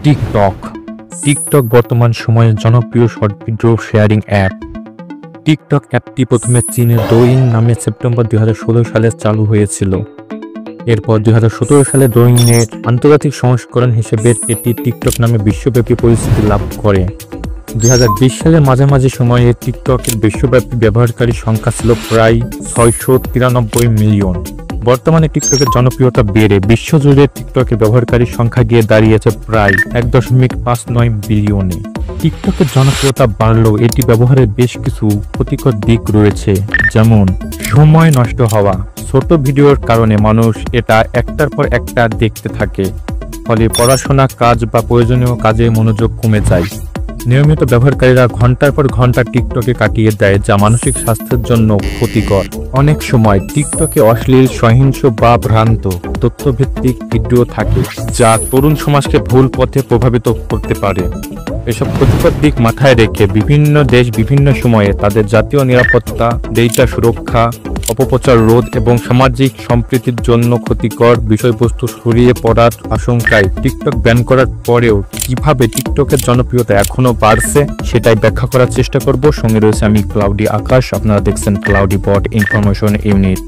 TikTok TikTok বর্তমান সময়ে জনপ্রিয় short video sharing app. TikTok অ্যাপটি প্রথমে চীনের ডোয়িং নামে সেপ্টেম্বর 2016 সালে চালু হয়েছিল। এরপর 2017 সালে ডোয়িংয়ের আন্তর্জাতিক সংস্করণ হিসেবে এটি টিকটক নামে বিশ্বব্যাপী পরিচিতি লাভ করে। 2020 সালের মাঝামাঝি সময়ে টিকটকের বিশ্বব্যাপী ব্যবহারকারীর সংখ্যা ছিল প্রায় 693 মিলিয়ন। বর্তমানে টিকটকের জনপ্রিয়তা বেড়ে বিশ্বজুড়ে টিকটকের ব্যবহারকারীর সংখ্যা গিয়ে দাঁড়িয়েছে প্রায় 1.59 বিলিয়নে। টিকটকের জনপ্রিয়তা বাড়লেও এটি ব্যবহারের বেশ কিছু ক্ষতিকর দিক রয়েছে, যেমন সময় নষ্ট হওয়া। ছোট ভিডিওর কারণে মানুষ এটা একটার পর একটা দেখতে থাকে, ফলে পড়াশোনা, কাজ বা প্রয়োজনীয় কাজে মনোযোগ কমে যায়। নিয়মিত ব্যবহারকারীরা ঘন্টার পর ঘন্টা টিকটকে কাটিয়ে দেয়, যা মানসিক স্বাস্থ্যের জন্য ক্ষতিকর। অনেক সময় টিকটকে অশ্লীল, সহিংস বা ভ্রান্ত তথ্যভিত্তিক ভিডিও থাকে, যা তরুণ সমাজকে ভুল পথে প্রভাবিত করতে পারে। এসব ক্ষতিকর দিক মাথায় রেখে বিভিন্ন দেশ বিভিন্ন সময়ে তাদের জাতীয় নিরাপত্তা, ডেটা সুরক্ষা, অপপ্রচার রোধ এবং সামাজিক সম্প্রীতির জন্য ক্ষতিকর বিষয়বস্তু ছড়িয়ে পড়ার আশঙ্কায় টিকটক ব্যান করার পরেও কিভাবে টিকটকের জনপ্রিয়তা এখনো বাড়ছে সেটাই ব্যাখ্যা করার চেষ্টা করব। সঙ্গে রয়েছে আমি ক্লাউডি আকাশ, আপনারা দেখছেন ক্লাউডি বট ইনফরমেশন ইউনিট।